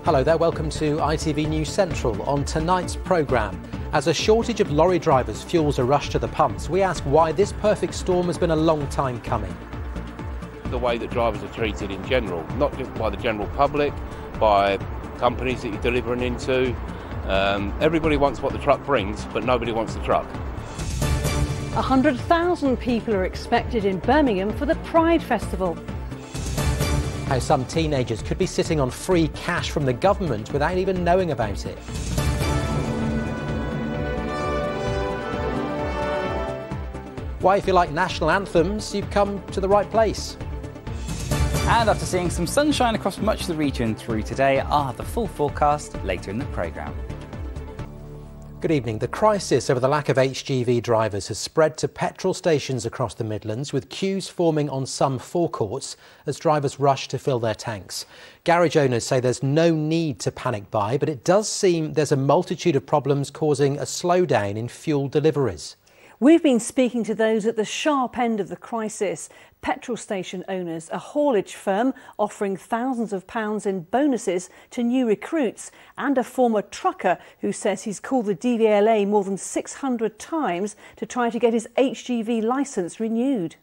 Hello there, welcome to ITV News Central. On tonight's programme, as a shortage of lorry drivers fuels a rush to the pumps, we ask why this perfect storm has been a long time coming. The way that drivers are treated in general, not just by the general public, by companies that you're delivering into. Everybody wants what the truck brings, but nobody wants the truck. 100,000 people are expected in Birmingham for the Pride Festival. How some teenagers could be sitting on free cash from the government without even knowing about it. Why, if you like national anthems, you've come to the right place. And after seeing some sunshine across much of the region through today, the full forecast later in the programme. Good evening. The crisis over the lack of HGV drivers has spread to petrol stations across the Midlands, with queues forming on some forecourts as drivers rush to fill their tanks. Garage owners say there's no need to panic buy, but it does seem there's a multitude of problems causing a slowdown in fuel deliveries. We've been speaking to those at the sharp end of the crisis. Petrol station owners, a haulage firm offering thousands of pounds in bonuses to new recruits, and a former trucker who says he's called the DVLA more than 600 times to try to get his HGV licence renewed.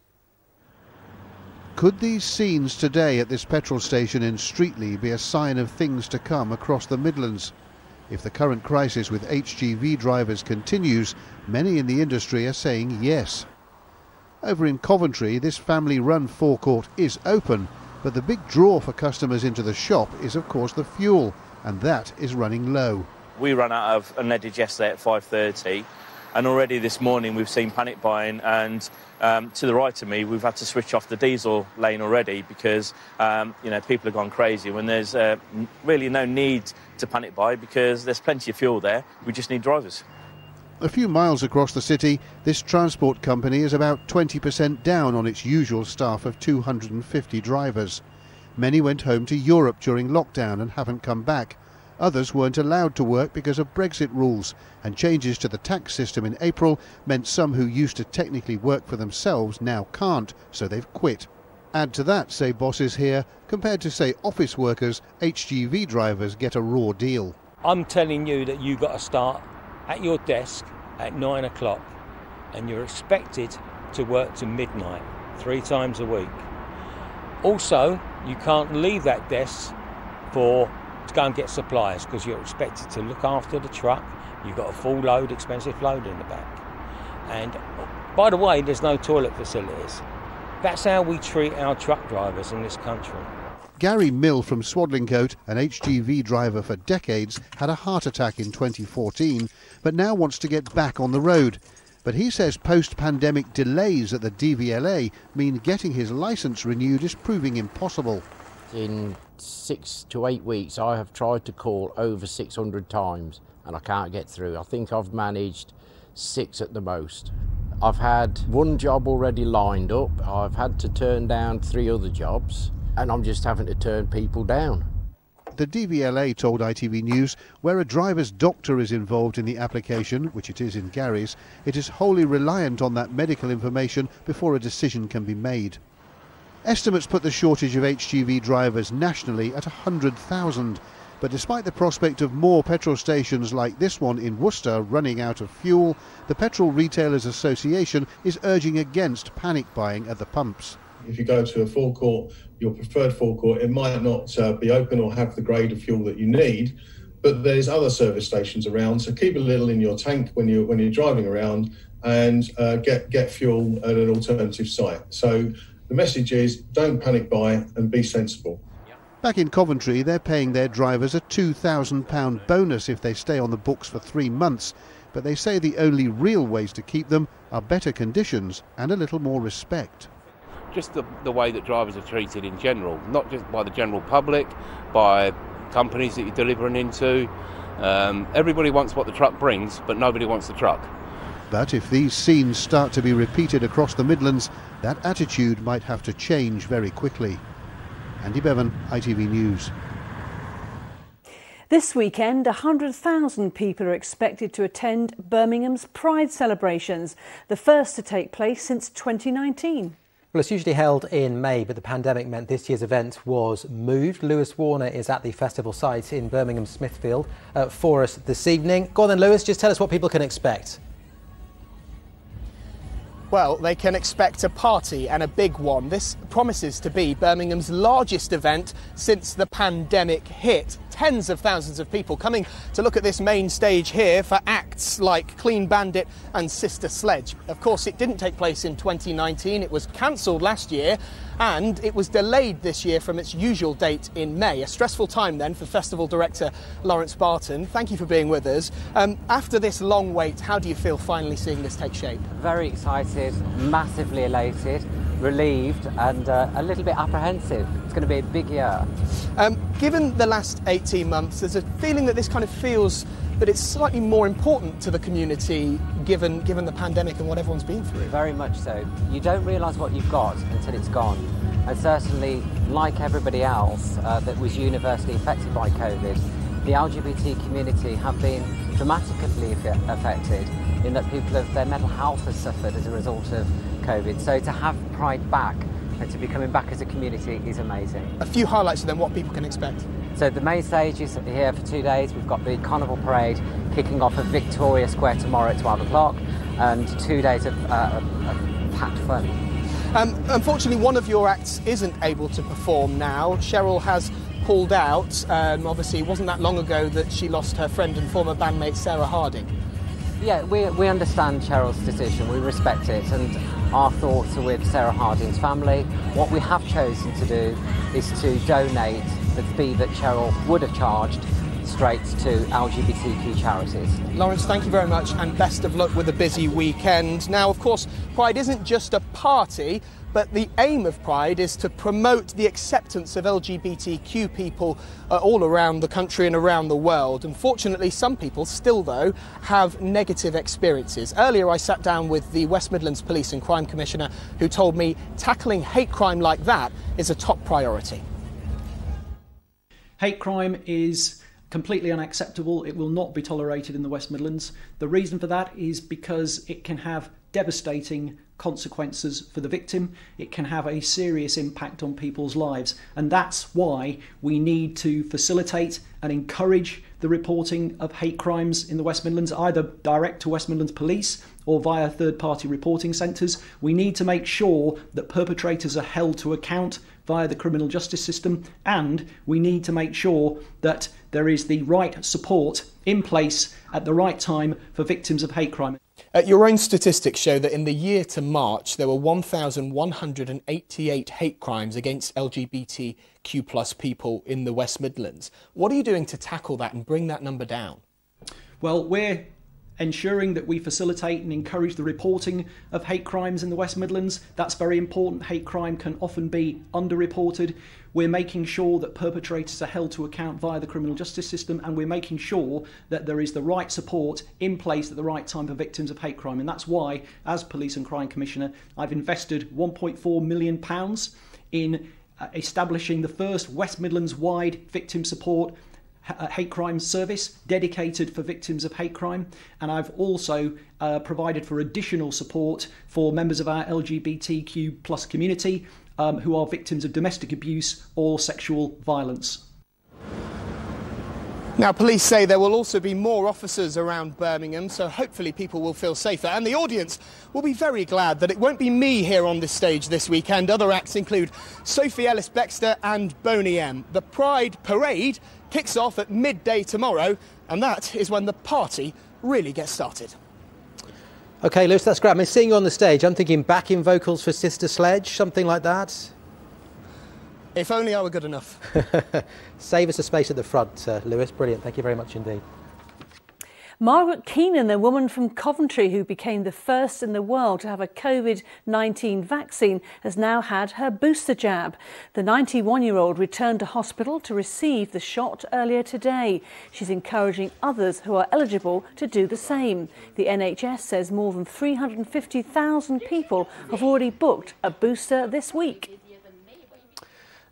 Could these scenes today at this petrol station in Streatley be a sign of things to come across the Midlands? If the current crisis with HGV drivers continues, many in the industry are saying yes. Over in Coventry, this family-run forecourt is open, but the big draw for customers into the shop is, of course, the fuel, and that is running low. We ran out of unleaded yesterday at 5:30, and already this morning we've seen panic buying, and to the right of me we've had to switch off the diesel lane already because people have gone crazy when there's really no need to panic buy because there's plenty of fuel there. We just need drivers. A few miles across the city, this transport company is about 20% down on its usual staff of 250 drivers. Many went home to Europe during lockdown and haven't come back. Others weren't allowed to work because of Brexit rules, and changes to the tax system in April meant some who used to technically work for themselves now can't, so they've quit. Add to that, say bosses here, compared to, say, office workers, HGV drivers get a raw deal. I'm telling you that you've got to start at your desk at 9 o'clock and you're expected to work to midnight 3 times a week. Also, you can't leave that desk to go and get supplies because you're expected to look after the truck. You've got a full load, expensive load in the back. And by the way, there's no toilet facilities. That's how we treat our truck drivers in this country. Gary Mill from Swadlincote, an HGV driver for decades, had a heart attack in 2014, but now wants to get back on the road. But he says post-pandemic delays at the DVLA mean getting his licence renewed is proving impossible. In 6 to 8 weeks, I have tried to call over 600 times and I can't get through. I think I've managed 6 at the most. I've had 1 job already lined up. I've had to turn down 3 other jobs, and I'm just having to turn people down. The DVLA told ITV News where a driver's doctor is involved in the application, which it is in Gary's, it is wholly reliant on that medical information before a decision can be made. Estimates put the shortage of HGV drivers nationally at 100,000. But despite the prospect of more petrol stations like this one in Worcester running out of fuel, the Petrol Retailers Association is urging against panic buying at the pumps. If you go to a forecourt, your preferred forecourt, it might not be open or have the grade of fuel that you need, but there's other service stations around, so keep a little in your tank when you're driving around and get fuel at an alternative site. So the message is don't panic buy and be sensible. Back in Coventry, they're paying their drivers a £2,000 bonus if they stay on the books for 3 months, but they say the only real ways to keep them are better conditions and a little more respect. Just the way that drivers are treated in general, not just by the general public, by companies that you're delivering into. Everybody wants what the truck brings, but nobody wants the truck. But if these scenes start to be repeated across the Midlands, that attitude might have to change very quickly. Andy Bevan, ITV News. This weekend, 100,000 people are expected to attend Birmingham's Pride celebrations, the first to take place since 2019. Well, it's usually held in May, but the pandemic meant this year's event was moved. Lewis Warner is at the festival site in Birmingham Smithfield for us this evening. Go on then, Lewis, just tell us what people can expect. Well, they can expect a party, and a big one. This promises to be Birmingham's largest event since the pandemic hit. Tens of thousands of people coming to look at this main stage here for acts like Clean Bandit and Sister Sledge. Of course, it didn't take place in 2019. It was cancelled last year, and it was delayed this year from its usual date in May. A stressful time then for festival director Lawrence Barton. Thank you for being with us. After this long wait, how do you feel finally seeing this take shape? Very excited, massively elated, relieved and a little bit apprehensive. It's going to be a big year. Given the last 18 months, there's a feeling that this kind of feels that it's slightly more important to the community given the pandemic and what everyone's been through. Very much so. You don't realise what you've got until it's gone. And certainly, like everybody else that was universally affected by COVID, the LGBT community have been dramatically affected in that their mental health has suffered as a result of COVID. So to have Pride back and to be coming back as a community is amazing. A few highlights of then what people can expect. So the main stage is here for 2 days. We've got the Carnival Parade kicking off at Victoria Square tomorrow at 12 o'clock and 2 days of packed fun. Unfortunately, one of your acts isn't able to perform now. Cheryl has pulled out. Obviously, it wasn't that long ago that she lost her friend and former bandmate Sarah Harding. Yeah, we understand Cheryl's decision, we respect it, and our thoughts are with Sarah Harding's family. What we have chosen to do is to donate the fee that Cheryl would have charged straight to LGBTQ charities. Lawrence, thank you very much and best of luck with a busy weekend. Now, of course, Pride isn't just a party, but the aim of Pride is to promote the acceptance of LGBTQ people all around the country and around the world. Unfortunately, some people still, though, have negative experiences. Earlier, I sat down with the West Midlands Police and Crime Commissioner, who told me tackling hate crime like that is a top priority. Hate crime is completely unacceptable. It will not be tolerated in the West Midlands. The reason for that is because it can have devastating consequences for the victim. It can have a serious impact on people's lives, and that's why we need to facilitate and encourage the reporting of hate crimes in the West Midlands, either direct to West Midlands Police or via third-party reporting centres. We need to make sure that perpetrators are held to account via the criminal justice system, and we need to make sure that there is the right support in place at the right time for victims of hate crime. Your own statistics show that in the year to March, there were 1,188 hate crimes against LGBTQ plus people in the West Midlands. What are you doing to tackle that and bring that number down? Well, we're ensuring that we facilitate and encourage the reporting of hate crimes in the West Midlands. That's very important. Hate crime can often be underreported. We're making sure that perpetrators are held to account via the criminal justice system, and we're making sure that there is the right support in place at the right time for victims of hate crime. And that's why, as Police and Crime Commissioner, I've invested £1.4 million in establishing the first West Midlands-wide victim support hate crime service dedicated for victims of hate crime, and I've also provided for additional support for members of our LGBTQ plus community who are victims of domestic abuse or sexual violence. Now, police say there will also be more officers around Birmingham, so hopefully people will feel safer. And the audience will be very glad that it won't be me here on this stage this weekend. Other acts include Sophie Ellis-Bextor and Boney M. The Pride Parade kicks off at midday tomorrow, and that is when the party really gets started. OK, Lewis, that's great. I mean, seeing you on the stage, I'm thinking backing vocals for Sister Sledge, something like that. If only I were good enough. Save us a space at the front, Lewis. Brilliant. Thank you very much indeed. Margaret Keenan, a woman from Coventry who became the first in the world to have a COVID-19 vaccine, has now had her booster jab. The 91-year-old returned to hospital to receive the shot earlier today. She's encouraging others who are eligible to do the same. The NHS says more than 350,000 people have already booked a booster this week.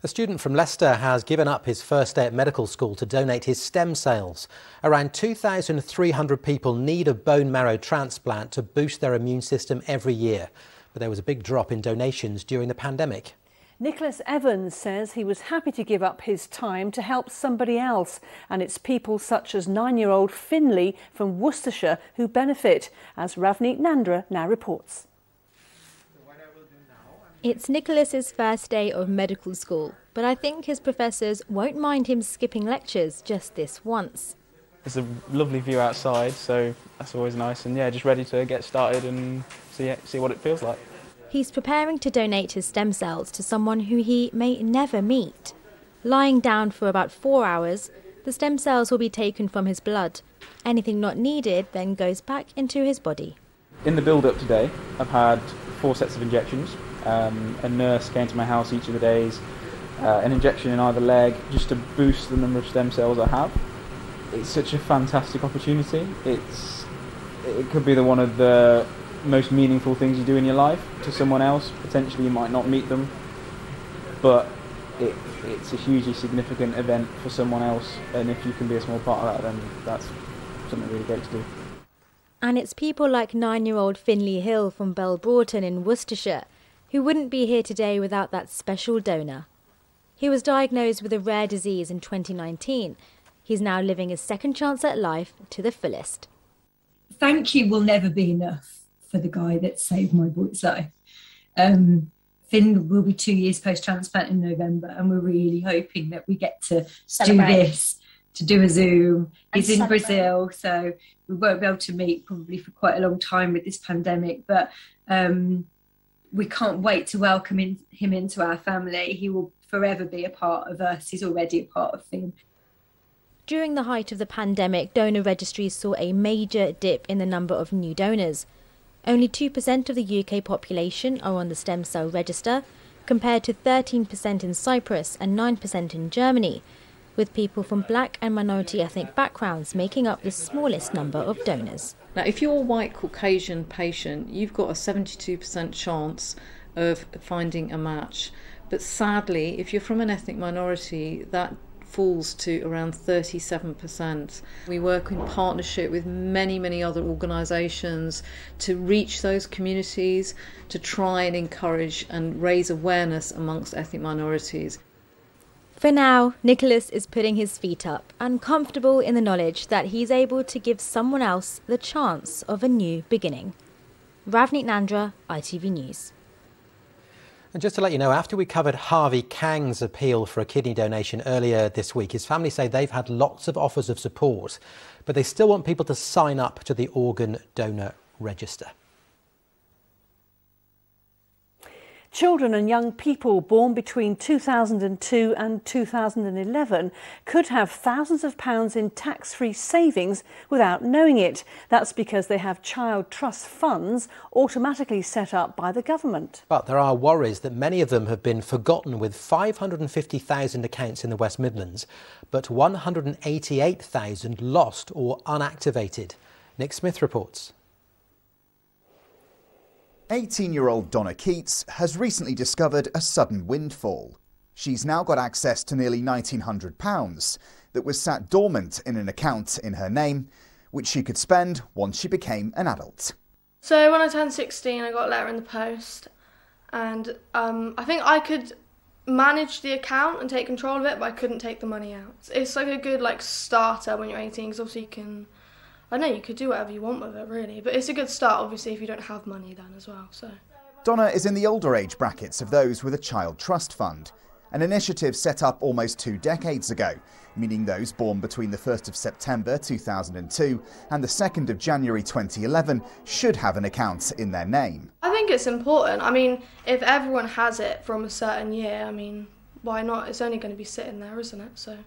A student from Leicester has given up his first day at medical school to donate his stem cells. Around 2,300 people need a bone marrow transplant to boost their immune system every year. but there was a big drop in donations during the pandemic. Nicholas Evans says he was happy to give up his time to help somebody else, and it's people such as 9-year-old Finley from Worcestershire who benefit, as Ravneet Nandra now reports. It's Nicholas's first day of medical school, but I think his professors won't mind him skipping lectures just this once. It's a lovely view outside, so that's always nice, and yeah, just ready to get started and see what it feels like. He's preparing to donate his stem cells to someone who he may never meet. Lying down for about 4 hours, the stem cells will be taken from his blood. Anything not needed then goes back into his body. In the build-up today, I've had 4 sets of injections. A nurse came to my house each of the days, an injection in either leg, just to boost the number of stem cells I have. It's such a fantastic opportunity. It could be one of the most meaningful things you do in your life to someone else. Potentially you might not meet them, but it's a hugely significant event for someone else, and if you can be a small part of that, then that's something really great to do. And it's people like 9-year-old Finley Hill from Bell Broughton in Worcestershire who wouldn't be here today without that special donor. He was diagnosed with a rare disease in 2019. He's now living his second chance at life to the fullest. Thank you will never be enough for the guy that saved my boy's life. Finn will be 2 years post-transplant in November, and we're really hoping that we get to Celebrate. do this, to do a Zoom. He's in celebrate. Brazil, so we won't be able to meet probably for quite a long time with this pandemic, but we can't wait to welcome him into our family. He will forever be a part of us. He's already a part of Finn. During the height of the pandemic, donor registries saw a major dip in the number of new donors. Only 2% of the UK population are on the stem cell register, compared to 13% in Cyprus and 9% in Germany, with people from black and minority ethnic backgrounds making up the smallest number of donors. Now, if you're a white Caucasian patient, you've got a 72% chance of finding a match. But sadly, if you're from an ethnic minority, that falls to around 37%. We work in partnership with many other organisations to reach those communities, to try and encourage and raise awareness amongst ethnic minorities. For now, Nicholas is putting his feet up and comfortable in the knowledge that he's able to give someone else the chance of a new beginning. Ravneet Nandra, ITV News. And just to let you know, after we covered Harvey Kang's appeal for a kidney donation earlier this week, his family say they've had lots of offers of support, but they still want people to sign up to the organ donor register. Children and young people born between 2002 and 2011 could have thousands of pounds in tax-free savings without knowing it. That's because they have child trust funds automatically set up by the government. But there are worries that many of them have been forgotten, with 550,000 accounts in the West Midlands, but 188,000 lost or unactivated. Nick Smith reports. 18-year-old Donna Keats has recently discovered a sudden windfall. She's now got access to nearly £1,900 that was sat dormant in an account in her name, which she could spend once she became an adult. So when I turned 16, I got a letter in the post, and I think I could manage the account and take control of it, but I couldn't take the money out. It's like a good starter when you're 18, because obviously you can, I know you could do whatever you want with it really, but it's a good start obviously if you don't have money then as well. So Donna is in the older age brackets of those with a child trust fund, an initiative set up almost 2 decades ago, meaning those born between the 1st of September 2002 and the 2nd of January 2011 should have an account in their name. I think it's important. I mean, if everyone has it from a certain year, I mean, why not? It's only going to be sitting there, isn't it? So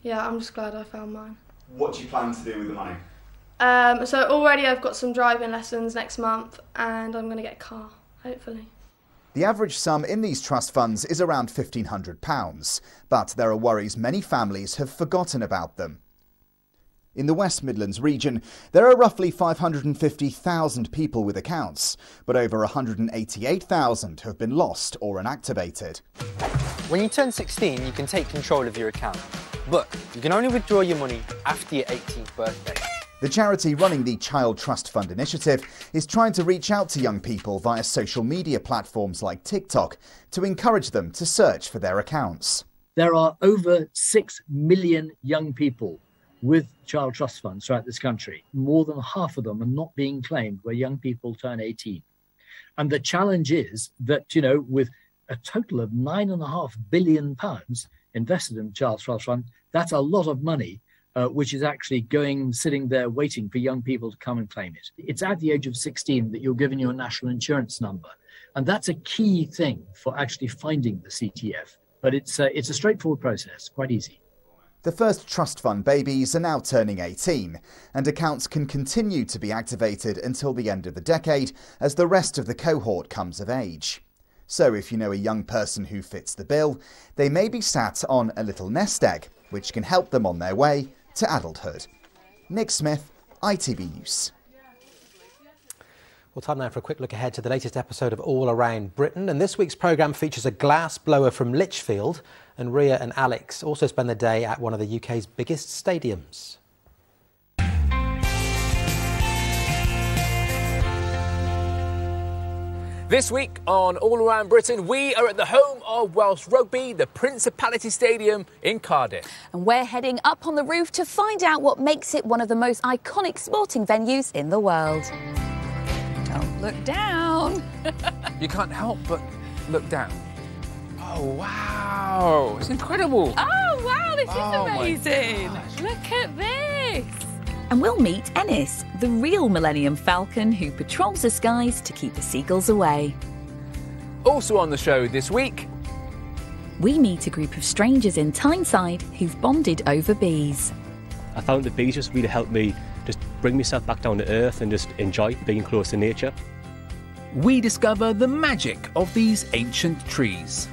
yeah, I'm just glad I found mine. What do you plan to do with the money? So already I've got some driving lessons next month, and I'm going to get a car, hopefully. The average sum in these trust funds is around £1,500, but there are worries many families have forgotten about them. In the West Midlands region, there are roughly 550,000 people with accounts, but over 188,000 have been lost or inactivated. When you turn 16, you can take control of your account, but you can only withdraw your money after your 18th birthday. The charity running the Child Trust Fund initiative is trying to reach out to young people via social media platforms like TikTok to encourage them to search for their accounts. There are over 6 million young people with child trust funds throughout this country. More than half of them are not being claimed where young people turn 18. And the challenge is that, you know, with a total of £9.5 billion invested in the child trust fund, that's a lot of money, which is actually sitting there waiting for young people to come and claim it. It's at the age of 16 that you're given your national insurance number. And that's a key thing for actually finding the CTF. But it's a straightforward process, quite easy. The first trust fund babies are now turning 18, and accounts can continue to be activated until the end of the decade as the rest of the cohort comes of age. So if you know a young person who fits the bill, they may be sat on a little nest egg, which can help them on their way to adulthood. Nick Smith, ITV News. Well, time now for a quick look ahead to the latest episode of All Around Britain. And this week's programme features a glass blower from Lichfield. And Ria and Alex also spend the day at one of the UK's biggest stadiums. This week on All Around Britain, we are at the home of Welsh Rugby, the Principality Stadium in Cardiff. And we're heading up on the roof to find out what makes it one of the most iconic sporting venues in the world. Don't look down. You can't help but look down. Oh, wow. It's incredible. Oh, wow, this is amazing. Look at this. And we'll meet Ennis, the real Millennium Falcon who patrols the skies to keep the seagulls away. Also on the show this week, we meet a group of strangers in Tyneside who've bonded over bees. I found the bees just really helped me just bring myself back down to earth and just enjoy being close to nature. we discover the magic of these ancient trees.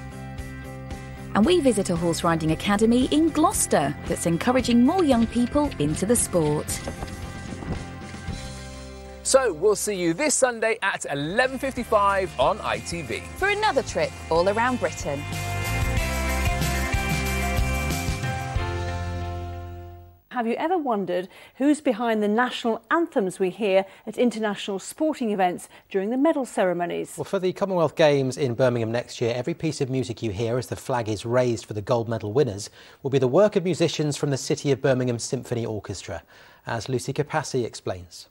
And we visit a horse riding academy in Gloucester that's encouraging more young people into the sport. So we'll see you this Sunday at 11:55 on ITV. For another trip all around Britain. Have you ever wondered who's behind the national anthems we hear at international sporting events during the medal ceremonies? Well, for the Commonwealth Games in Birmingham next year, every piece of music you hear as the flag is raised for the gold medal winners will be the work of musicians from the City of Birmingham Symphony Orchestra, as Lucy Capassi explains.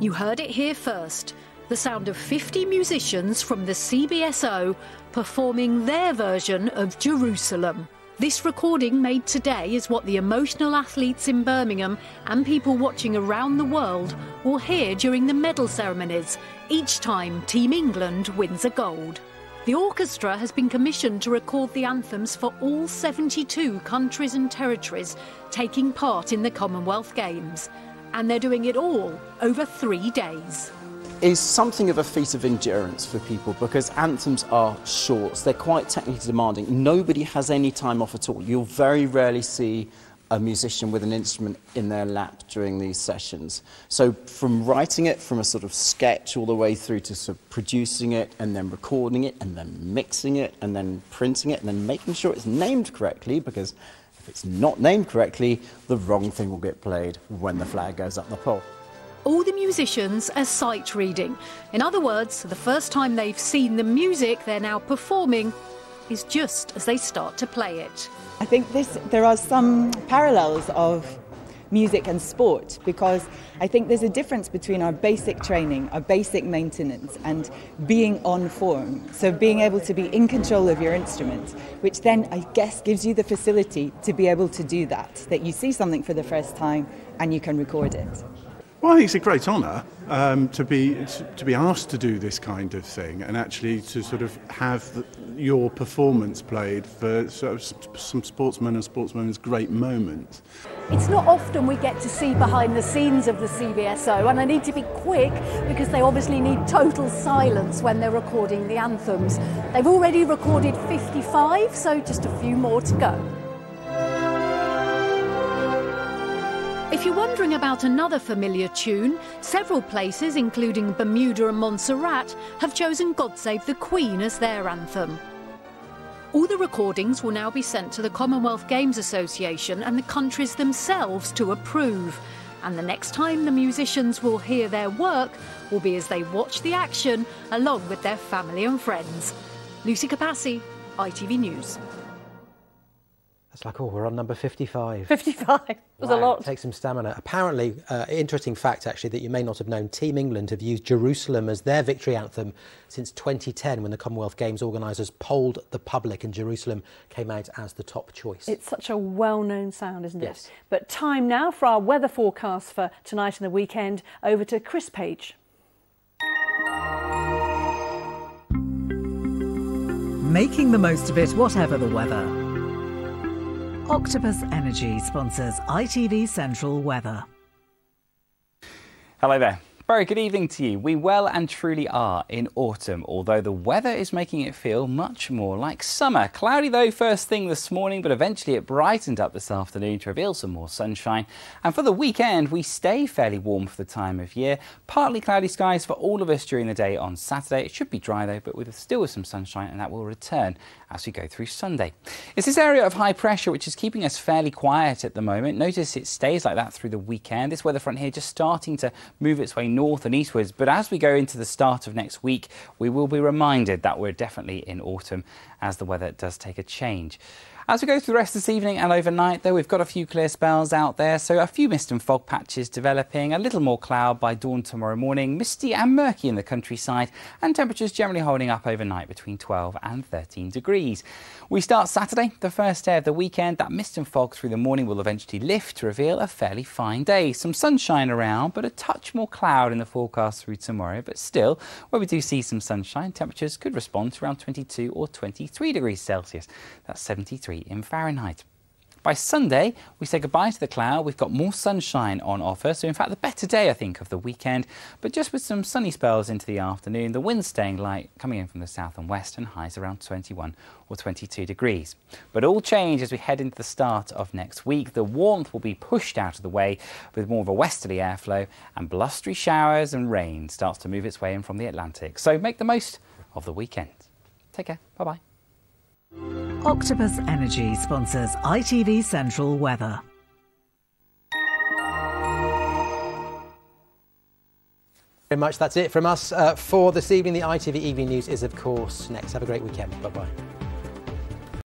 You heard it here first. The sound of 50 musicians from the CBSO performing their version of Jerusalem. This recording made today is what the emotional athletes in Birmingham and people watching around the world will hear during the medal ceremonies, each time Team England wins a gold. The orchestra has been commissioned to record the anthems for all 72 countries and territories taking part in the Commonwealth Games. And they're doing it all over 3 days. Is something of a feat of endurance for people because anthems are short, they're quite technically demanding. Nobody has any time off at all. You'll very rarely see a musician with an instrument in their lap during these sessions. So from writing it from a sort of sketch all the way through to sort of producing it and then recording it and then mixing it and then printing it and then making sure it's named correctly, because if it's not named correctly, the wrong thing will get played when the flag goes up the pole. All the musicians are sight reading. In other words, the first time they've seen the music they're now performing is just as they start to play it. I think there are some parallels of music and sport, because I think there's a difference between our basic training, our basic maintenance, and being on form. So being able to be in control of your instrument, which then I guess gives you the facility to be able to do that you see something for the first time and you can record it. Well, I think it's a great honour to be asked to do this kind of thing, and actually to sort of have your performance played for sort of some sportsmen and sportswomen's great moments. It's not often we get to see behind the scenes of the CBSO, and I need to be quick because they obviously need total silence when they're recording the anthems. They've already recorded 55, so just a few more to go. If you're wondering about another familiar tune, several places, including Bermuda and Montserrat, have chosen God Save the Queen as their anthem. All the recordings will now be sent to the Commonwealth Games Association and the countries themselves to approve. And the next time the musicians will hear their work will be as they watch the action along with their family and friends. Lucy Capassi, ITV News. That's like, oh, we're on number 55. 55 was a lot. Take some stamina. Apparently, interesting fact actually that you may not have known, Team England have used Jerusalem as their victory anthem since 2010 when the Commonwealth Games organisers polled the public and Jerusalem came out as the top choice. It's such a well-known sound, isn't it? Yes. But time now for our weather forecast for tonight and the weekend. Over to Chris Page. Making the most of it, whatever the weather. Octopus Energy sponsors ITV Central Weather. Hello there. Very good evening to you. We well and truly are in autumn, although the weather is making it feel much more like summer. Cloudy though first thing this morning, but eventually it brightened up this afternoon to reveal some more sunshine. And for the weekend, we stay fairly warm for the time of year. Partly cloudy skies for all of us during the day on Saturday. It should be dry though, but still with some sunshine, and that will return as we go through Sunday. It's this area of high pressure which is keeping us fairly quiet at the moment. Notice it stays like that through the weekend. This weather front here just starting to move its way north and eastwards, but as we go into the start of next week, we will be reminded that we're definitely in autumn as the weather does take a change. As we go through the rest of this evening and overnight, though, we've got a few clear spells out there, so a few mist and fog patches developing, a little more cloud by dawn tomorrow morning, misty and murky in the countryside, and temperatures generally holding up overnight between 12 and 13 degrees. We start Saturday, the first day of the weekend. That mist and fog through the morning will eventually lift to reveal a fairly fine day. Some sunshine around, but a touch more cloud in the forecast through tomorrow. But still, where we do see some sunshine, temperatures could respond to around 22 or 23 degrees Celsius. That's 73 in Fahrenheit. By Sunday, we say goodbye to the cloud. We've got more sunshine on offer. So, in fact, the better day, I think, of the weekend. But just with some sunny spells into the afternoon, the wind staying light, coming in from the south and west, and highs around 21 or 22 degrees. But all change as we head into the start of next week. The warmth will be pushed out of the way with more of a westerly airflow, and blustery showers and rain starts to move its way in from the Atlantic. So, make the most of the weekend. Take care. Bye-bye. Octopus Energy sponsors ITV Central Weather. Very much. That's it from us for this evening. The ITV Evening News is, of course, next. Have a great weekend. Bye-bye.